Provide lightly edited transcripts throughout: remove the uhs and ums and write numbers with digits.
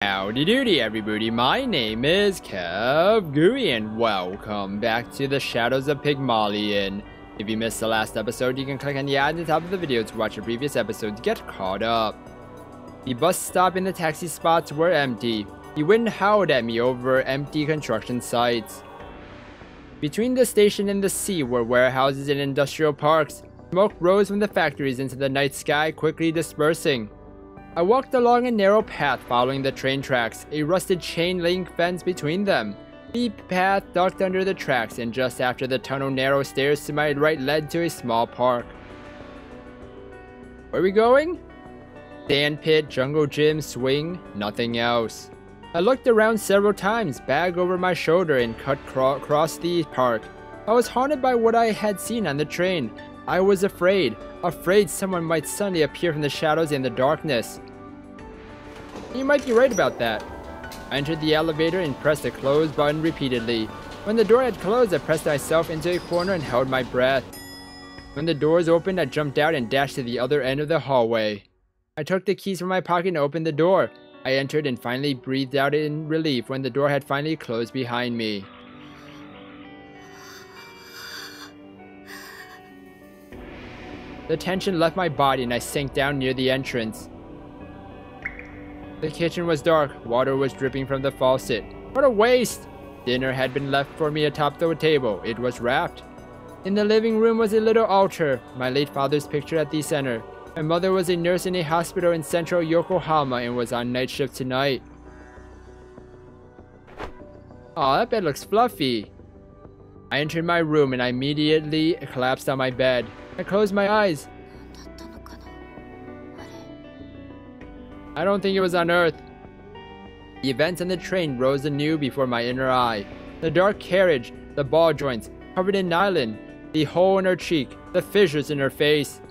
Howdy doody everybody, my name is KevGuuey and welcome back to the Shadows of Pygmalion. If you missed the last episode, you can click on the ad at the top of the video to watch a previous episode to get caught up. The bus stop and the taxi spots were empty. The wind howled at me over empty construction sites. Between the station and the sea were warehouses and industrial parks. Smoke rose from the factories into the night sky, quickly dispersing. I walked along a narrow path following the train tracks, a rusted chain link fence between them. The path ducked under the tracks, and just after the tunnel, narrow stairs to my right led to a small park. Where are we going? Sand pit, jungle gym, swing, nothing else. I looked around several times, bag over my shoulder, and cut across the park. I was haunted by what I had seen on the train. I was afraid someone might suddenly appear from the shadows and the darkness. You might be right about that. I entered the elevator and pressed the close button repeatedly. When the door had closed, I pressed myself into a corner and held my breath. When the doors opened, I jumped out and dashed to the other end of the hallway. I took the keys from my pocket and opened the door. I entered and finally breathed out in relief when the door had finally closed behind me. The tension left my body and I sank down near the entrance. The kitchen was dark. Water was dripping from the faucet. What a waste! Dinner had been left for me atop the table. It was wrapped. In the living room was a little altar, my late father's picture at the center. My mother was a nurse in a hospital in central Yokohama and was on night shift tonight. Aw, that bed looks fluffy. I entered my room and I immediately collapsed on my bed. I closed my eyes. I don't think it was on Earth. The events on the train rose anew before my inner eye. The dark carriage, the ball joints, covered in nylon, the hole in her cheek, the fissures in her face.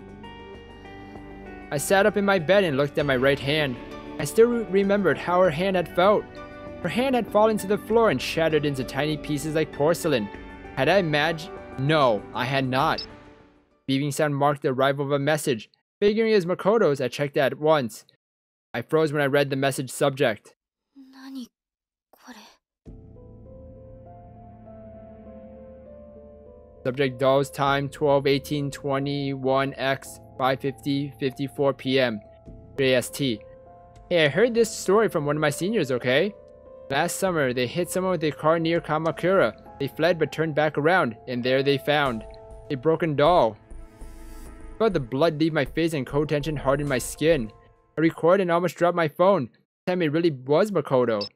I sat up in my bed and looked at my right hand. I still remembered how her hand had felt. Her hand had fallen to the floor and shattered into tiny pieces like porcelain. Had I imagined? No, I had not. Beeping sound marked the arrival of a message. Figuring it was Makoto's, I checked at once. I froze when I read the message subject. Subject DOLLS time 12/18/21x 5:54 p.m. JST. Hey, I heard this story from one of my seniors, okay? Last summer, they hit someone with a car near Kamakura. They fled but turned back around, and there they found a broken doll. I felt the blood leave my face and cold tension harden my skin. I recorded and almost dropped my phone. This time it really was Makoto.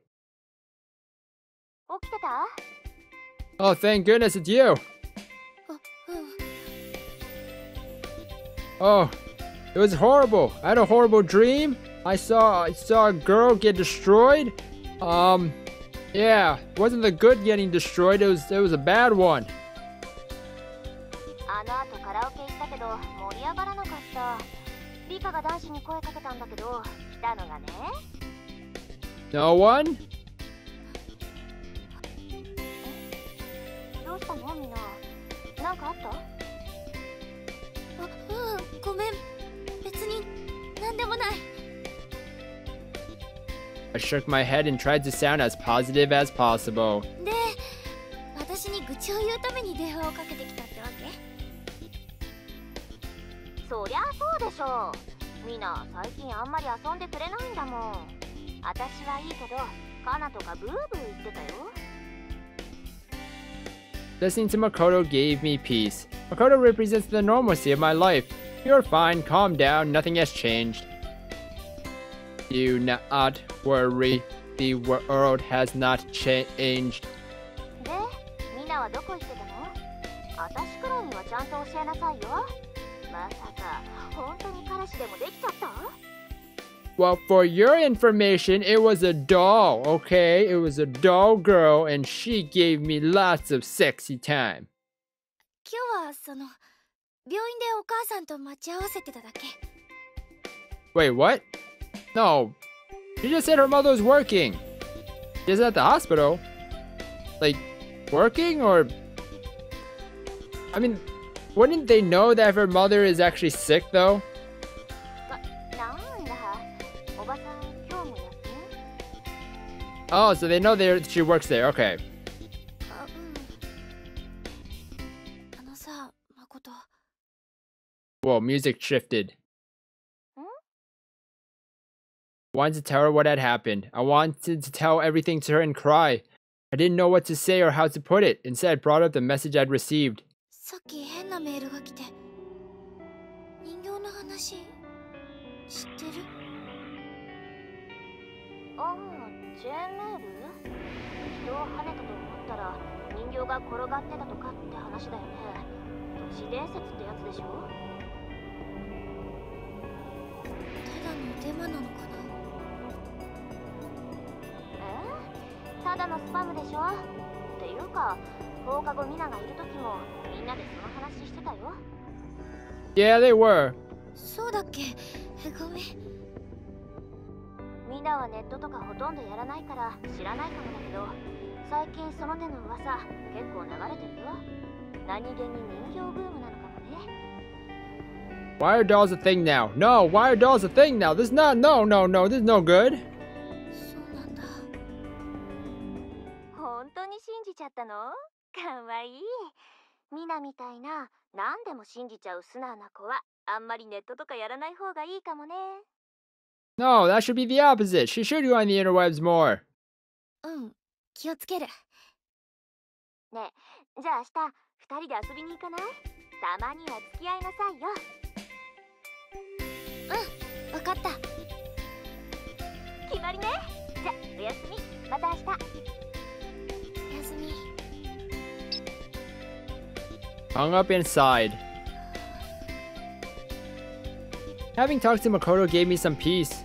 Oh, thank goodness it's you! Oh, it was horrible. I had a horrible dream. I saw a girl get destroyed. Yeah, it wasn't the good getting destroyed. It was a bad one. No one? I shook my head and tried to sound as positive as possible. Listening to Makoto gave me peace. Makoto represents the normalcy of my life. You're fine, calm down, nothing has changed. Do not worry, the world has not changed. Well, for your information, it was a doll, okay? It was a doll girl, and she gave me lots of sexy time. Wait, what? No, she just said her mother was working. She's at the hospital. Like, working or... I mean, wouldn't they know that if her mother is actually sick though? Oh, so they know she works there. Okay. Whoa, music shifted. I wanted to tell her what had happened. I wanted to tell everything to her and cry. I didn't know what to say or how to put it. Instead, I brought up the message I'd received. Yeah, they were. Why are dolls a thing now? No, why are dolls a thing now? This is not, no, this is no good. No, that should be the opposite. She should go on the interwebs more. Hung up inside. Having talked to Makoto gave me some peace.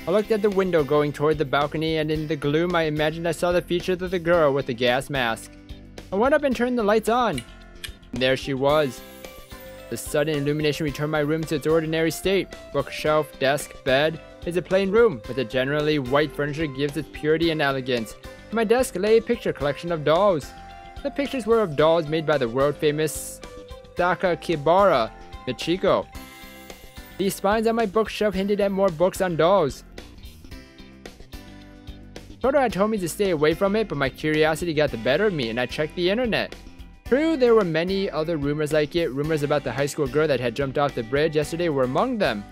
I looked at the window going toward the balcony, and in the gloom I imagined I saw the features of the girl with the gas mask. I went up and turned the lights on. And there she was. The sudden illumination returned my room to its ordinary state. Bookshelf, desk, bed. It's a plain room, but the generally white furniture gives it purity and elegance. On my desk lay a picture collection of dolls. The pictures were of dolls made by the world-famous Sakakibara Michiko. The spines on my bookshelf hinted at more books on dolls. Toto had told me to stay away from it, but my curiosity got the better of me and I checked the internet. True, there were many other rumors like it. Rumors about the high school girl that had jumped off the bridge yesterday were among them.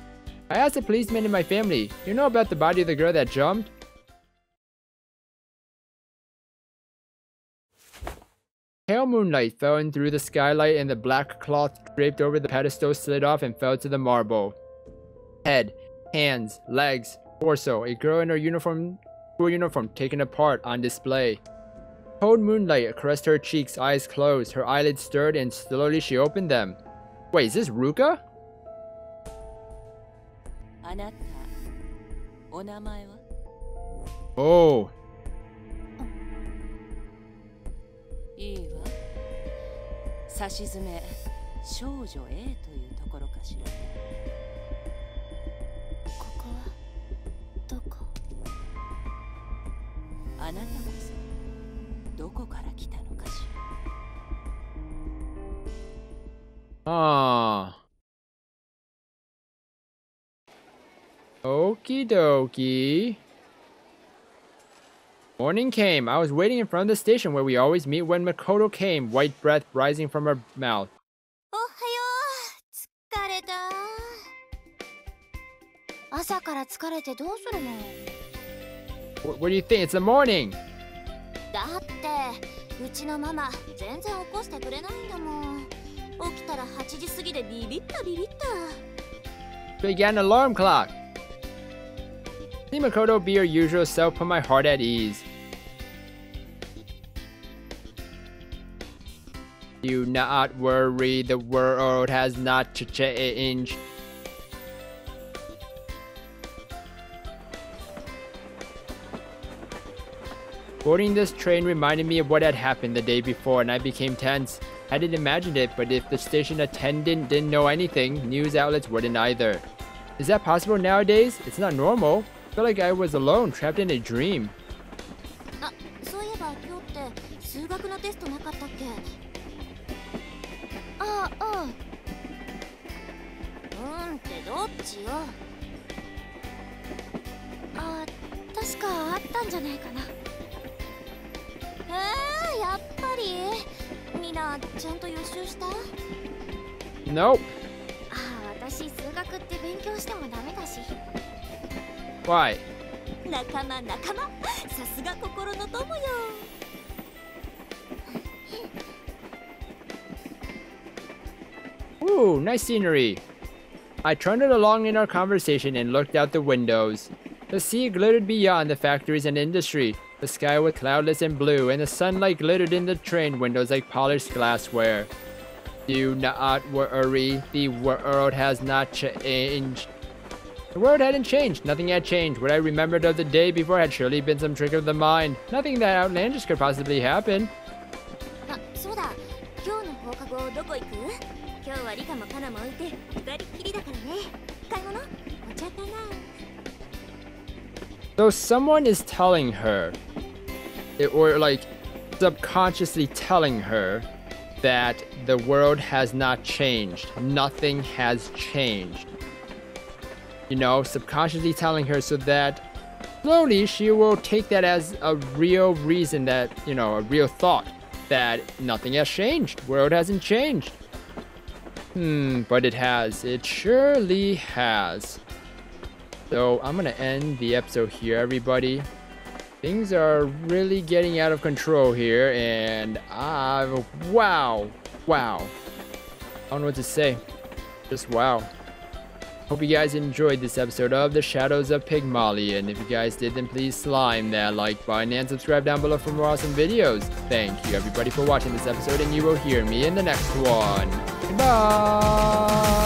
I asked a policeman in my family, "You know about the body of the girl that jumped?" Pale moonlight fell in through the skylight and the black cloth draped over the pedestal slid off and fell to the marble. Head, hands, legs, torso, a girl in her school uniform taken apart on display. Cold moonlight caressed her cheeks, eyes closed, her eyelids stirred and slowly she opened them. Wait, is this Ruka? Oh. Ah. Okie dokie. Morning came. I was waiting in front of the station where we always meet when Makoto came, white breath rising from her mouth. What do you think? It's the morning. Began an alarm clock. See Makoto be her usual self put my heart at ease. Do not worry, the world has not changed. Boarding this train reminded me of what had happened the day before and I became tense. I didn't imagine it, but if the station attendant didn't know anything, news outlets wouldn't either. Is that possible nowadays? It's not normal. I feel like I was alone, trapped in a dream. Nope. Why? Ooh, nice scenery. I trundled along in our conversation and looked out the windows. The sea glittered beyond the factories and industry. The sky was cloudless and blue, and the sunlight glittered in the train windows like polished glassware. Do not worry, the world has not changed. The world hadn't changed. Nothing had changed. What I remembered of the day before had surely been some trick of the mind. Nothing that outlandish could possibly happen. So someone is telling her, or like subconsciously telling her, that the world has not changed. Nothing has changed. You know, subconsciously telling her so that slowly she will take that as a real reason, that, you know, a real thought that nothing has changed. World hasn't changed. But it has. It surely has. So I'm gonna end the episode here, everybody. Things are really getting out of control here, and wow. I don't know what to say. Just wow. Hope you guys enjoyed this episode of the Shadows of Pygmalion. If you guys did, then please slime that like button and subscribe down below for more awesome videos. Thank you everybody for watching this episode, and you will hear me in the next one. Goodbye!